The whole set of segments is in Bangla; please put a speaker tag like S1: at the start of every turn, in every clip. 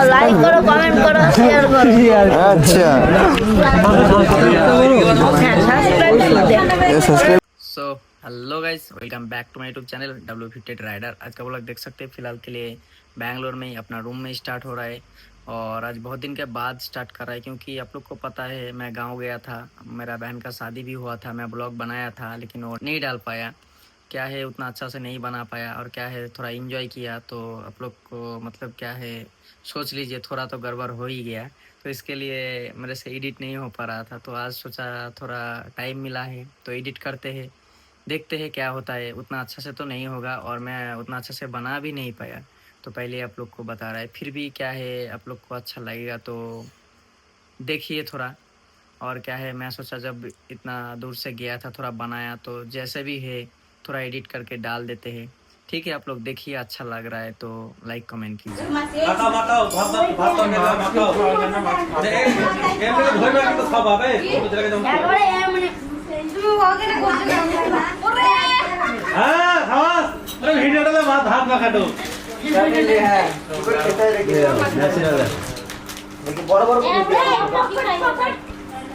S1: लाइक करो, कमेंट करो, शेयर करो।
S2: अच्छा
S3: so hello guys, welcome back to my YouTube channel W58 rider. आज का ब्लॉग देख सकते हैं। फिलहाल के लिए बैंगलोर में ही अपना रूम में स्टार्ट हो रहा है और आज बहुत दिन के बाद स्टार्ट कर रहा है, क्योंकि आप लोग को पता है मैं गांव गया था, मेरा बहन का शादी भी हुआ था। मैं ब्लॉग बनाया था लेकिन वो नहीं डाल पाया, क्या है उतना अच्छा से नहीं बना पाया, और क्या है थोड़ा इन्जॉय किया तो आप लोग को मतलब क्या है सोच लीजिए थोड़ा तो गड़बड़ हो ही गया। तो इसके लिए मेरे से एडिट नहीं हो पा रहा था, तो आज सोचा थोड़ा टाइम मिला है तो एडिट करते हैं, देखते हैं क्या होता है। उतना अच्छा से तो नहीं होगा और मैं उतना अच्छा से बना भी नहीं पाया, तो पहले आप लोग को बता रहा है। फिर भी क्या है आप लोग को अच्छा लगेगा तो देखिए थोड़ा। और क्या है मैं सोचा जब इतना दूर से गया था थोड़ा बनाया, तो जैसे भी है थोड़ा एडिट करके डाल देते हैं। ठीक है, आप लोग देखिए, अच्छा लग रहा है तो लाइक कमेंट कीजिए।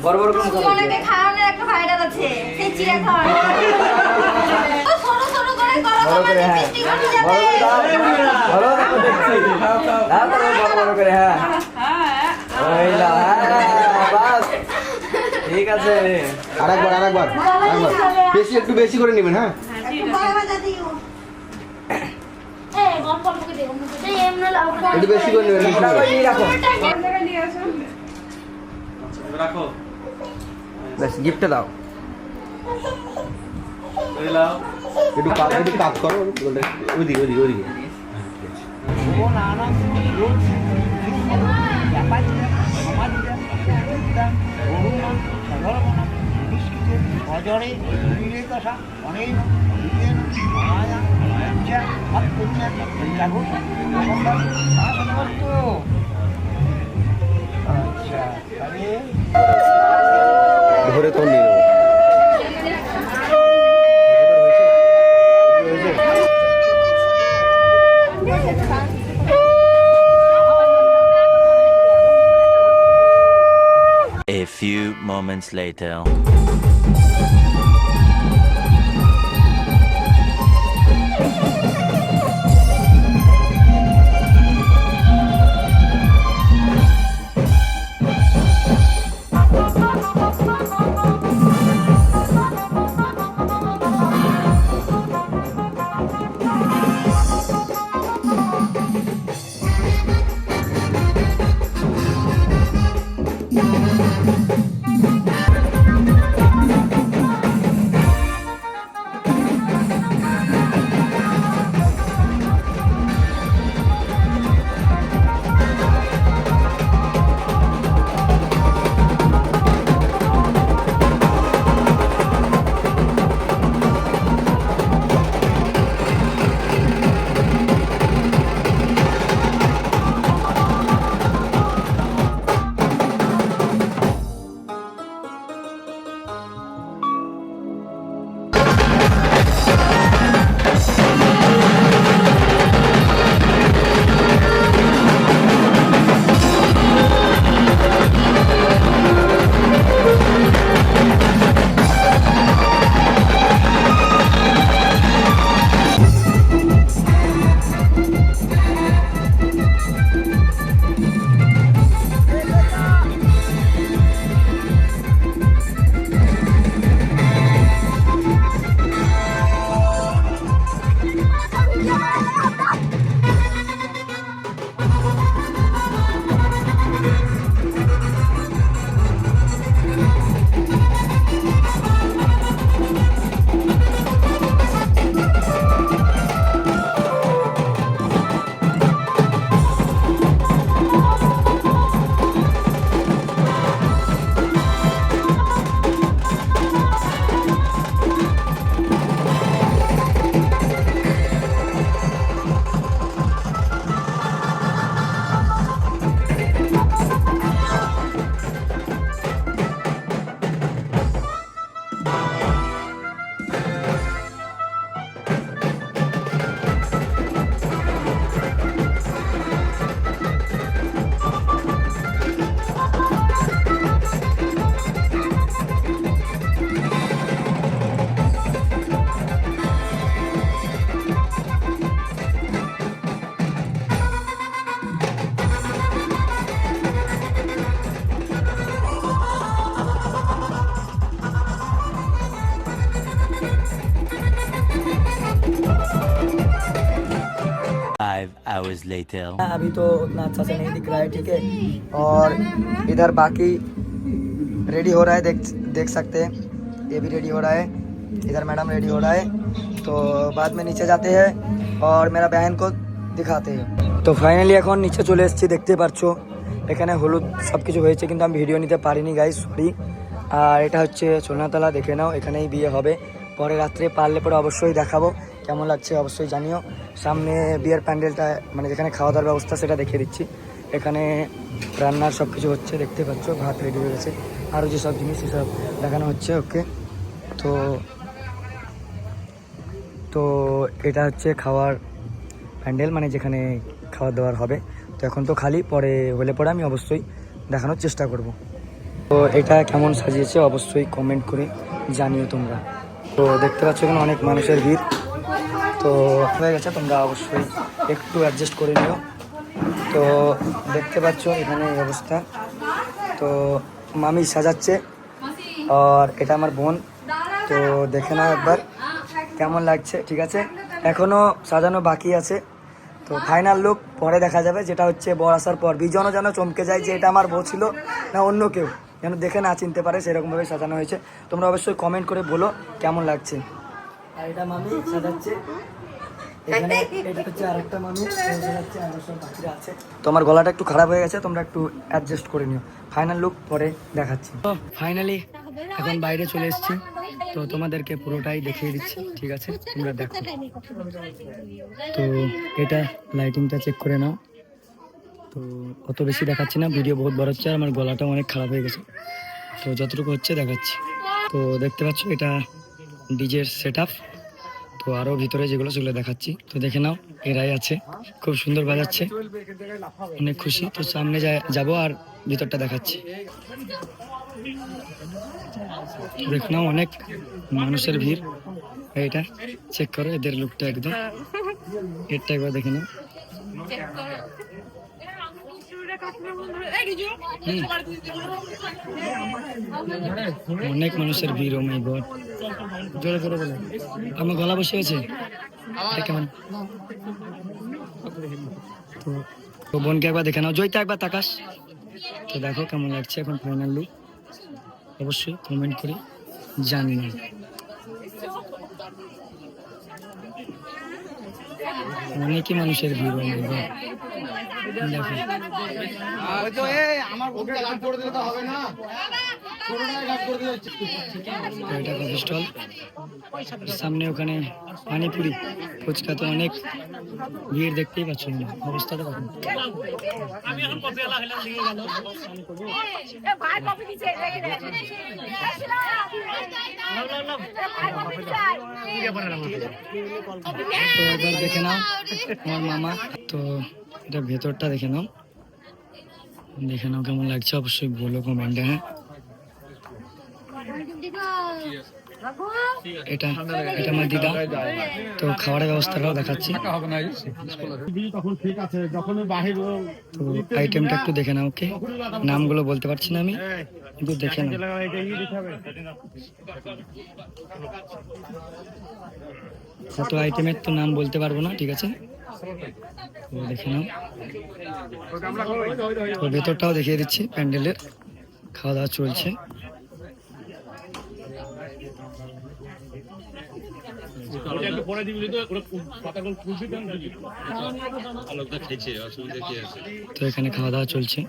S2: বড় বড় কোন
S4: অনেকে খাওয়ানোর একটা ভাইরাল আছে, সেই চিড়া খাওয়ানো। ও ছোট ছোট করে করো, মানে মিষ্টি ঘটি যাবে।
S2: বড় বড় দেখছি দাও বড় বড় করে। হ্যাঁ ওইলা বাস ঠিক আছে। আরেকবার বেশি একটু বেশি করে নেবেন। হ্যাঁ একটু বেশি করে নেবেন। রাখো বাস গিফটটা দাও। একটু কাজ করো ওইদিকে। ধরে তো নিয়ে
S5: A few moments later. hours later.
S2: अभी तो उतना अच्छा से नहीं दिख रहा है, ठीक है। और इधर बाकी रेडी हो रहा है, देख सकते हैं, ये भी रेडी हो रहा है, इधर मैडम रेडी हो रहा है। तो बाद में नीचे जाते हैं और मेरा बहन को दिखाते हैं। তো ফাইনালি এখন নিচে চলে এসেছি, দেখতে পাচ্ছো এখানে হলুদ সব কিছু হয়েছে, কিন্তু আমি ভিডিও নিতে পারিনি গাইস, সরি। আর এটা হচ্ছে সোনাতলা, দেখে নাও, এখানেই বিয়ে হবে। পরে রাত্রে পারলে পরে অবশ্যই দেখাবো, কেমন লাগছে অবশ্যই জানিও। সামনে বিয়ের প্যান্ডেলটা, মানে যেখানে খাওয়া দাওয়ার ব্যবস্থা, সেটা দেখিয়ে দিচ্ছি। এখানে রান্নার সব কিছু হচ্ছে, দেখতে পাচ্ছ, ভাত রেডি হয়ে গেছে, আরও যেসব জিনিস সেসব দেখানো হচ্ছে। ওকে, তো তো এটা হচ্ছে খাওয়ার প্যান্ডেল, মানে যেখানে খাওয়া দাওয়ার হবে। তো এখন তো খালি, পরে হলে পরে আমি অবশ্যই দেখানোর চেষ্টা করব। তো এটা কেমন সাজিয়েছে অবশ্যই কমেন্ট করে জানিও তোমরা। তো দেখতে পাচ্ছ এখানে অনেক মানুষের ভিড়, তো হয়ে গেছে, তোমরা অবশ্যই একটু অ্যাডজাস্ট করে নিও। তো দেখতে পাচ্ছ এখানে এই অবস্থা। তো মামি সাজাচ্ছে, আর এটা আমার বোন। তো দেখে নাও একবার কেমন লাগছে, ঠিক আছে। এখনও সাজানো বাকি আছে, তো ফাইনাল লুক পরে দেখা যাবে, যেটা হচ্ছে বর আসার পর। বিজনও যেন চমকে যায় যে এটা আমার বউ ছিল না অন্য কেউ, যেন দেখে না চিনতে পারে, সেরকমভাবে সাজানো হয়েছে। তোমরা অবশ্যই কমেন্ট করে বলো কেমন লাগছে। আর এটা মামি সাজাচ্ছে, এখানে এটা হচ্ছে আরেকটা মামি সাজাচ্ছে, আর সব বাকিরা আছে। তো আমার গলাটা একটু খারাপ হয়ে গেছে, তোমরা একটু অ্যাডজাস্ট করে নিও। ফাইনাল লুক পরে দেখাচ্ছি। তো ফাইনালি এখন বাইরে চলে এসেছি, তো তোমাদেরকে পুরোটাই দেখিয়ে দিচ্ছি, ঠিক আছে, তোমরা দেখো। তো এটা লাইটিংটা চেক করে নাও। তো অত বেশি দেখাচ্ছি না, ভিডিও বহুত বড় হচ্ছে, আর আমার গলাটাও অনেক খারাপ হয়ে গেছে, তো যতটুকু হচ্ছে দেখাচ্ছি। তো দেখতে পাচ্ছ এটা ডিজের সেট আপ, তো আরও ভিতরে যেগুলো সেগুলো দেখাচ্ছি। তো দেখে নাও, এরাই আছে, খুব সুন্দর বাজাচ্ছে, অনেক খুশি। তো সামনে যাবো আর ভিতরটা দেখাচ্ছি। দেখে নাও অনেক মানুষের ভিড়, এইটা চেক করো, এদের লুকটা একদম, এটা একবার দেখে নাও। অনেক মানুষের ভিড়, ও মাই গড, জোরে জোরে বলে, আমার গলা বসে গেছে, এটা কেমন। তো বোনকে একবার দেখে নাও, জয়টা একবার তাকাস, তো দেখো কেমন লাগছে এখন ফাইনাল লুক, অবশ্যই কমেন্ট করে জানিও। অনেকই মানুষের ভিড়, দেখো এটা কফি স্টল, সামনে ওখানে পানিপুরি ফুচকা, তো অনেক ভিড় দেখতেই পাচ্ছ, অবস্থাটা দেখো। তো এবার দেখে নাও আমার মামা, তো এটা ভেতরটা দেখে নাও, কেমন লাগছে অবশ্যই বলো কমেন্টে। হ্যাঁ, এটা আমার দিদা, তো খাবারের ব্যবস্থাটাও দেখাচ্ছি। তো আইটেমটা একটু দেখে নাও, ওকে, নামগুলো বলতে পারছি না আমি, কিন্তু দেখে নাও। এত আইটেমের তো নাম বলতে পারবো না, ঠিক আছে, তো দেখে নাও। তো ভেতরটাও দেখিয়ে দিচ্ছি, প্যান্ডেলের খাওয়া দাওয়া চলছে। তো এখানে খাওয়া দাওয়া চলছে।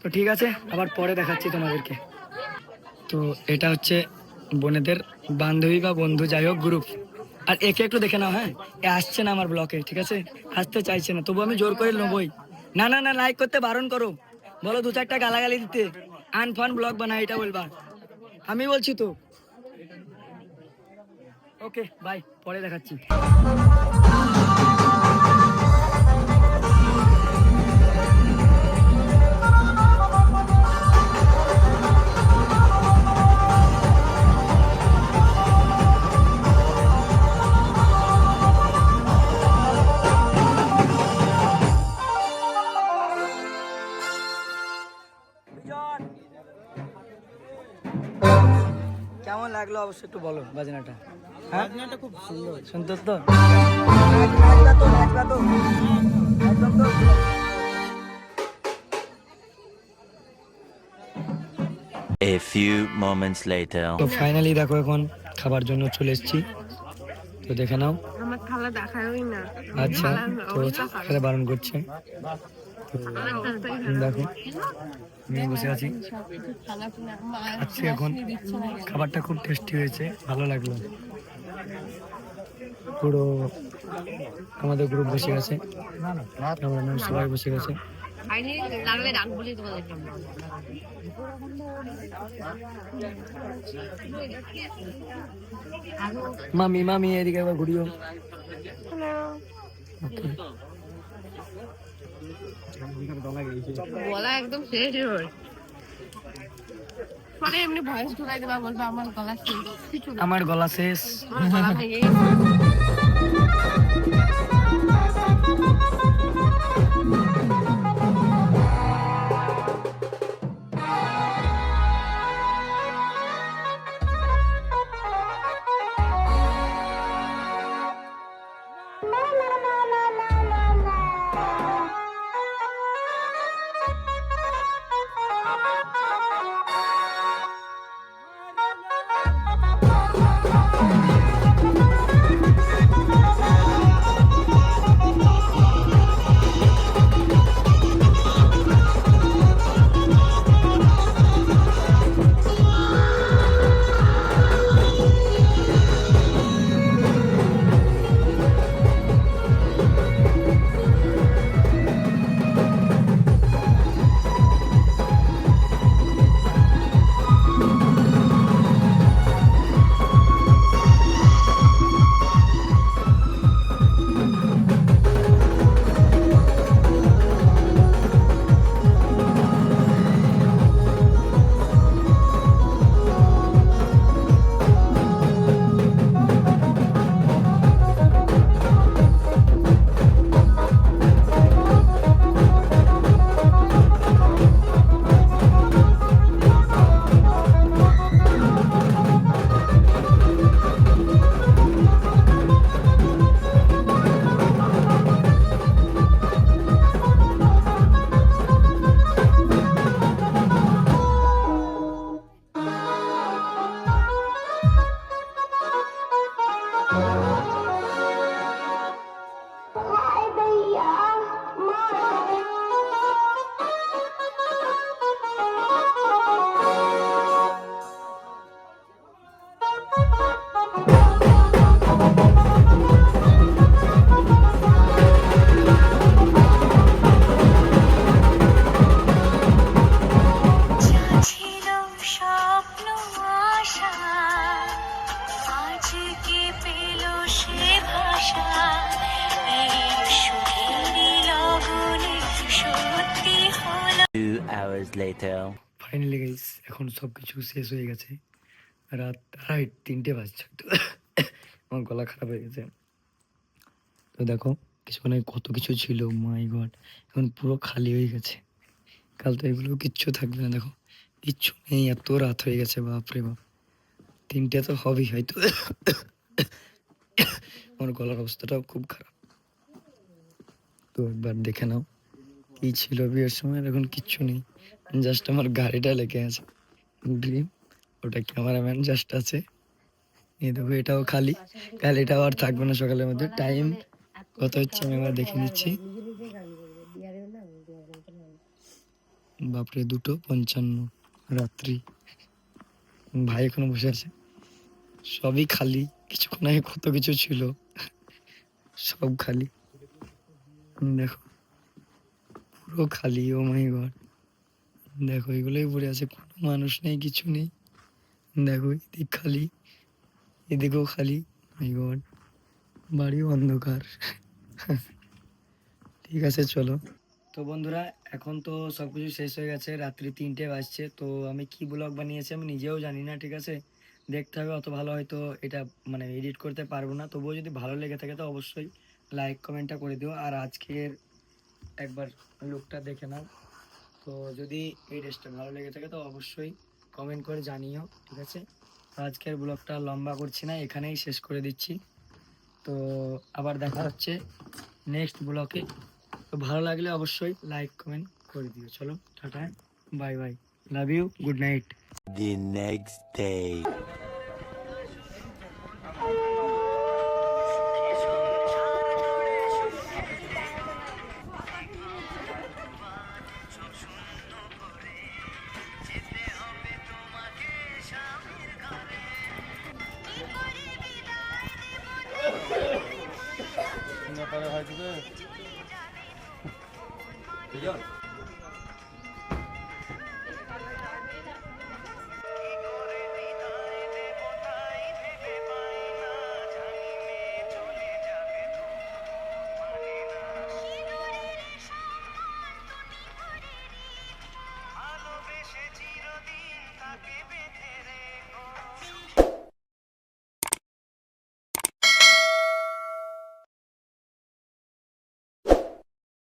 S2: তো ঠিক আছে, আবার পরে দেখাচ্ছি তোমাদেরকে। তো এটা হচ্ছে বোনেদের বান্ধবী বা বন্ধু, যাই হোক, গ্রুপ। আর একে একটু দেখে নাও, হ্যাঁ, এ আসছে না আমার ব্লকে, ঠিক আছে, আসতে চাইছে না, তবু আমি জোর করে নেবই। না না না, লাইক করতে বারণ করো, বলো 2-4টা গালাগালি দিতে, আনফান ব্লগ বানাই, এটা বলবা, আমি বলছি তো। ওকে বাই, পরে দেখাচ্ছি।
S3: লাগলো অবশ্যই একটু বলো বাজনাটা। হ্যাঁ বাজনাটা খুব সুন্দর, সুন্দর তো।
S5: A few moments later.
S3: তো ফাইনালি দেখো এখন খাবার জন্য চলে এসেছি, তো দেখে নাও।
S1: আমার থালা দেখাই না।
S3: আচ্ছা, তো খেতে বারণ করছে। তো দেখো আমি বসে আছি, আজকে এখন খাবারটা খুব টেস্টি হয়েছে, ভালো লাগলো। পুরো আমাদের গ্রুপ বসে গেছে, ক্যামেরাম্যান সবাই বসে গেছে।
S1: লাগলে ডাক বলি তোমাদের।
S3: মামি মামি এদিকে একবার ঘুরিও।
S1: গলা একদম শেষ হয়ে মানে এমনি ভয়েস ঢুকাই দেবা, বলবা আমার গলা শেষ। কিছু না,
S3: আমার গলা শেষ।
S1: আমার গলা ভেঙে গেছে।
S5: Hours later.
S3: ফাইনালি গাইস এখন সবকিছু শেষ হয়ে গেছে, রাত 2:30 বাজছে, তো আমার গলা খারাপ হয়ে গেছে। তো দেখো কিছুক্ষণ আগে কত কিছু ছিল, মাই গড, এখন পুরো খালি হয়ে গেছে। কাল তো এগুলো কিচ্ছু থাকবে না, দেখো কিচ্ছু নেই, এত রাত হয়ে গেছে, বাপরে বাপ, 3টে তো হবেই হয়তো। আমার গলার অবস্থাটাও খুব খারাপ, তো একবার দেখে নাও কি ছিল বিয়ের সময়, এখন কিচ্ছু নেই, জাস্ট আমার গাড়িটা লেগে আছে ড্রিম, ওটা ক্যামেরাম্যান জাস্ট আছে। এই দেখো এটাও খালি, কাল এটাও আর থাকবে না সকালের মধ্যে। টাইম কত হচ্ছে আমি আবার দেখে নিচ্ছি, বাপরে 2:55 রাত্রি। ভাই এখনো বসে আছে, সবই খালি, কিছুক্ষণ আগে কত কিছু ছিল, সব খালি, দেখো পুরো খালি। ও মাই গড, দেখো এগুলোই পড়ে আছে, কোনো মানুষ নেই, কিছু নেই। দেখো এদিক খালি, এদিকেও খালি, মাই গড, বাড়ি অন্ধকার। ঠিক আছে চলো। তো বন্ধুরা এখন তো সবকিছু শেষ হয়ে গেছে, রাত্রি 3টে বাজছে। তো আমি কি ব্লগ বানিয়েছি আমি নিজেও জানি না, ঠিক আছে, দেখতে হবে, অত ভালো হয়তো এটা মানে এডিট করতে পারবো না। তবুও যদি ভালো লেগে থাকে তো অবশ্যই লাইক কমেন্টটা করে দিও। আর আজকের একবার লুকটা দেখে নাও, তো যদি এই ড্রেসটা ভালো লেগে থাকে তো অবশ্যই কমেন্ট করে জানিও, ঠিক আছে। আজকের ব্লগটা লম্বা করছি না, এখানেই শেষ করে দিচ্ছি। তো আবার দেখা হচ্ছে নেক্সট ব্লগে। তো ভালো লাগলে অবশ্যই লাইক কমেন্ট করে দিও। চলো tata, bye bye, love you, good night.
S5: The next day.
S2: হয়তো